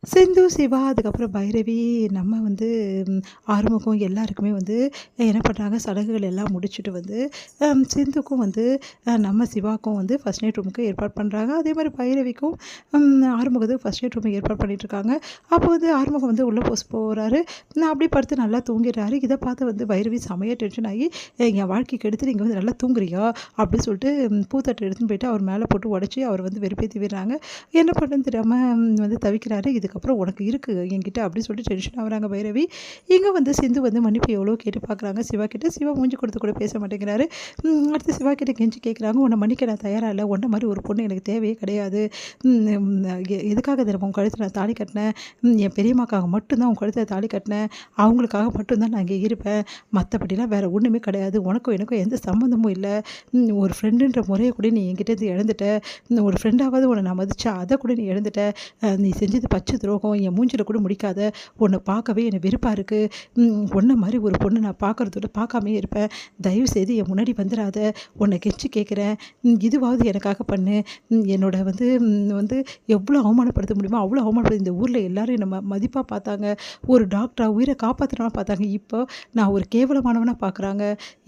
சிந்து, சிவா, அதுக்கப்புறம் பைரவி, நம்ம வந்து ஆறுமுகம் எல்லாருக்குமே வந்து என்ன பண்ணுறாங்க, சடங்குகள் எல்லாம் முடிச்சுட்டு வந்து சிந்துக்கும் வந்து நம்ம சிவாக்கும் வந்து ஃபர்ஸ்ட் நைட் ரூமுக்கு ஏற்பாடு பண்ணுறாங்க. அதே மாதிரி பைரவிக்கும் ஆறுமுகத்துக்கு ஃபர்ஸ்ட் நைட் ரூமுக்கு ஏற்பாடு பண்ணிகிட்ருக்காங்க. அப்போ வந்து ஆறுமுகம் வந்து உள்ளே போகிறாரு. நான் அப்படியே படுத்து நல்லா தூங்கிடுறாரு. இதை பார்த்து வந்து பைரவி செமையாக டென்ஷன் ஆகி, என் வாழ்க்கைக்கு எடுத்து நீங்கள் வந்து நல்லா தூங்குறியா அப்படின்னு சொல்லிட்டு பூத்தட்டை எடுத்துன்னு போயிட்டு அவர் மேலே போட்டு உடச்சி அவர் வந்து வெறுப்பேற்றி விடுறாங்க. என்ன பண்ணுன்னு தெரியாமல் வந்து தவிக்கிறாரு. இதுக்கப்புறம் உனக்கு இருக்குது என்கிட்ட அப்படின்னு சொல்லிட்டு டென்ஷன் ஆகுறாங்க பைரவி. இங்கே வந்து சிந்து வந்து மன்னிப்பு எவ்வளோ கேட்டு பார்க்குறாங்க சிவா கிட்ட. சிவா மூஞ்சி கொடுத்து கூட பேச மாட்டேங்கிறாரு. அடுத்து சிவா கிட்ட கெஞ்சி கேட்குறாங்க, உன்னை மன்னிக்க நான் தயாராக இல்லை, உன்ன மாதிரி ஒரு பொண்ணு எனக்கு தேவையே கிடையாது. எதுக்காக தெரியுமா உன் கழுத்தில் நான் தாலி கட்டினேன்? என் பெரியம்மாக்காக மட்டும்தான் உன் கழுத்தில் தாலி கட்டினேன். அவங்களுக்காக மட்டும்தான் நான் இங்கே இருப்பேன். மற்றபடிலாம் வேறு ஒன்றுமே கிடையாது. உனக்கும் எனக்கும் எந்த சம்மந்தமும் இல்லை. ஒரு ஃப்ரெண்டுன்ற முறையை கூட நீ என்கிட்டேருந்து இழந்துட்ட. ஒரு ஃப்ரெண்டாவது உன்னை நான் மதிச்சா அதை கூட நீ இழந்துட்ட. நீ செஞ்சது பச்சை துரோகம். என் மூஞ்சில் கூட முடிக்காத. உன்னை பார்க்கவே எனக்கு வெறுப்பாக இருக்குது. உன்ன மாதிரி ஒரு பொண்ணு நான் பார்க்குறதோட பார்க்காமே இருப்பேன். தயவு செய்து என் முன்னாடி வந்துடாத. உன்னை கெஞ்சி கேட்குறேன். இதுவாவது எனக்காக பண்ணு. என்னோட வந்து வந்து எவ்வளோ அவமானப்படுத்த முடியுமோ அவ்வளோ அவமானப்படுத்த. இந்த ஊரில் எல்லோரும் என்னை மதிப்பாக பார்த்தாங்க. ஒரு டாக்டராக உயிரை காப்பாற்றுறவனா பார்த்தாங்க. இப்போ நான் ஒரு கேவலமானவனாக பார்க்குறாங்க.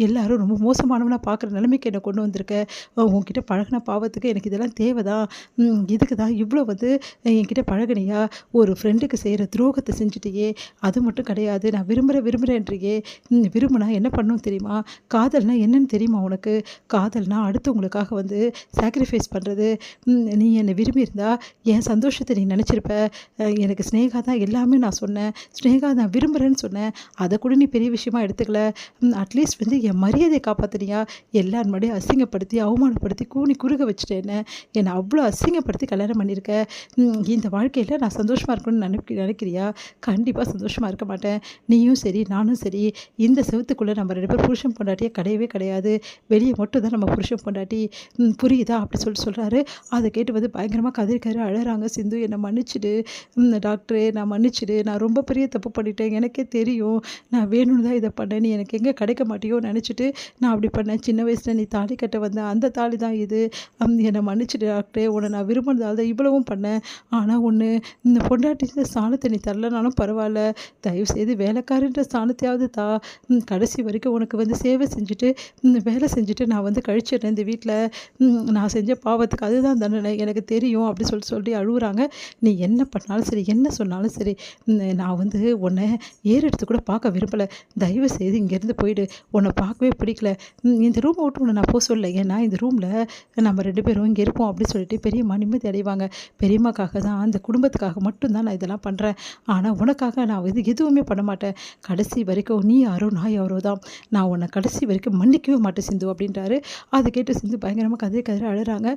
எல்லோரும் ரொம்ப மோசமானவனாக பார்க்குற நிலைமைக்கு என்னை கொண்டு வந்திருக்கேன். உன்கிட்ட பழகின பாவத்துக்கு எனக்கு இதெல்லாம் தேவைதான். இதுக்கு தான் இவ்வளோ வந்து என்கிட்ட பழகினியா? ஒரு ஃப்ரெண்டுக்கு செய்கிற துரோகத்தை செஞ்சுட்டியே. அது மட்டும் கிடையாது, நான் விரும்புகிறேன்றியே. விரும்புனா என்ன பண்ணணும் தெரியுமா? காதல்னா என்னன்னு தெரியுமா உனக்கு? காதல்னா அடுத்தவங்களுக்காக வந்து சாக்ரிஃபைஸ் பண்ணுறது. நீ என்னை விரும்பியிருந்தா என் சந்தோஷத்தை நீ நினச்சிருப்ப. எனக்கு ஸ்னேகா தான் எல்லாமே நான் சொன்னேன். ஸ்னேகா நான் விரும்புகிறேன்னு சொன்னேன். அதை கூட நீ பெரிய விஷயமா எடுத்துக்கல. அட்லீஸ்ட் வந்து என் மரியாதையை காப்பாற்றினியா? எல்லார் முன்னாடியும் அசிங்கப்படுத்தி அவமானப்படுத்தி கூனி குறுக வச்சுட்டேன்னு என்னை அவ்வளோ அசிங்கப்படுத்தி கல்யாணம் பண்ணியிருக்க. இந்த வாழ்க்கையில் நான் சந்தோஷமாக இருக்கணும்னு நினைக்கிறியா? கண்டிப்பாக சந்தோஷமாக இருக்க மாட்டேன். நீயும் சரி நானும் சரி இந்த செவத்துக்குள்ளே நம்ம 2 பேர் புருஷன் பொண்டாட்டியே கிடையவே கிடையாது. வெளியே மட்டும் தான் நம்ம புருஷன் பொண்டாட்டி. புரியுதா அப்படி சொல்கிறாரு. அதை கேட்டு வந்து பயங்கரமாக கதறி அழறாங்க சிந்து. என்னை மன்னிச்சிடு டாக்டரே, நான் மன்னிச்சிடு. நான் ரொம்ப பெரிய தப்பு பண்ணிட்டேன். எனக்கே தெரியும். நான் வேணும்னு தான் இதை பண்ணேன். நீ எனக்கு எங்கே கிடைக்க மாட்டியோ நினச்சிட்டு நான் அப்படி பண்ணேன். சின்ன வயசில் நீ தாலி கட்ட வந்த அந்த தாலி தான் இது. என்னை மன்னிச்சிடு டாக்டரே. உன்னை நான் விரும்பினதால் தான் இவ்வளவும் பண்ணேன். ஆனால் ஒன்று, இந்த பொண்டாட்டி ஸ்தானத்தை நீ தரலனாலும் பரவாயில்ல. தயவுசெய்து வேலைக்காரன்ற ஸ்தானத்தையாவது தா. கடைசி வரைக்கும் உனக்கு வந்து சேவை செஞ்சுட்டு வேலை செஞ்சுட்டு நான் வந்து கழிச்சிடுறேன் இந்த வீட்டில். நான் செஞ்ச பாவத்துக்கு அதுதான் தண்டனை எனக்கு தெரியும் அப்படி சொல்லி அழுகுறாங்க. நீ என்ன பண்ணாலும் சரி, என்ன சொன்னாலும் சரி, நான் வந்து உன்னை ஏறெடுத்து கூட பார்க்க விரும்பலை. தயவு செய்து இங்கேருந்து போயிடு. உன்னை பார்க்கவே பிடிக்கல. இந்த ரூமை விட்டு உன்னை நான் போக சொல்லலை. ஏன்னா இந்த ரூமில் நம்ம 2 பேரும் இங்கே இருப்போம் அப்படின்னு சொல்லிட்டு பெரியம்மா நிம்மதி அடைவாங்க. பெரியம்மாக்காக தான், அந்த குடும்பத்துக்காக மட்டும்தான் நான் இதெல்லாம் பண்ணுறேன். ஆனால் உனக்காக நான் இது எதுவுமே பண்ண மாட்டேன். கடைசி வரைக்கும் நீ யாரோ நான் யாரோ தான். நான் உன்னை கடைசி வரைக்கும் மன்னிக்கவே மாட்டேன் சிந்து அப்படின்றாரு. அதை கேட்டு சிந்து பயங்கரமாக கதறி அழுறாங்க.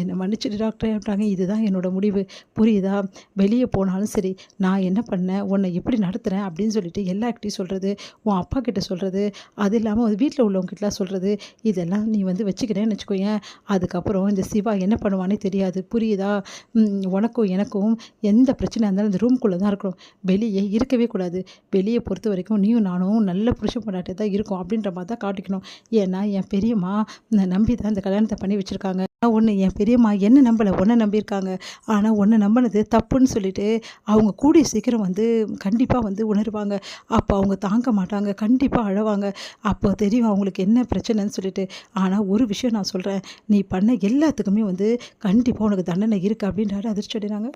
என்னை மன்னிச்சிட்டு டாக்டர் அப்படின்றாங்க. இதுதான் என்னோட முடிவு, புரியுதா? வெளியே போனாலும் சரி, நான் என்ன பண்ணேன், உன்னை எப்படி நடத்துகிறேன் அப்படின்னு சொல்லிட்டு எல்லார்கிட்டையும் சொல்கிறது, உன் அப்பா கிட்ட சொல்கிறது, அது இல்லாமல் வீட்டில் உள்ளவங்ககிட்டலாம் சொல்கிறது, இதெல்லாம் நீ வந்து வச்சுக்கிறேன்னு வச்சுக்கோயேன். அதுக்கப்புறம் இந்த சிவா என்ன பண்ணுவானே தெரியாது, புரியுதா? உனக்கும் எனக்கும் எந்த பிரச்சனையாக இருந்தாலும் இந்த ரூம்குள்ளே தான் இருக்கணும். வெளியே இருக்கவே கூடாது. வெளியே பொறுத்த வரைக்கும் நீயும் நானும் நல்ல புருஷன் பொண்டாட்டி தான் இருக்கும் அப்படின்ற மாதிரி தான் காட்டிக்கணும். ஏன்னா என் பெரியம்மா நம்பி தான் இந்த கல்யாணத்தை பண்ணி வச்சுருக்காங்க. ஒன்று, என் பெரியம்மா என்ன நம்பலை, உன்னை நம்பியிருக்காங்க. ஆனால் உன்னை நம்பினது தப்புன்னு சொல்லிட்டு அவங்க கூடிய சீக்கிரம் வந்து கண்டிப்பாக வந்து உணருவாங்க. அப்போ அவங்க தாங்க மாட்டாங்க, கண்டிப்பாக அழவாங்க. அப்போ தெரியும் அவங்களுக்கு என்ன பிரச்சனைன்னு சொல்லிட்டு. ஆனால் ஒரு விஷயம் நான் சொல்கிறேன், நீ பண்ண எல்லாத்துக்குமே வந்து கண்டிப்பாக உனக்கு தண்டனை இருக்குது அப்படின்றாரு. அதிர்ச்சி அடைகிறாங்க.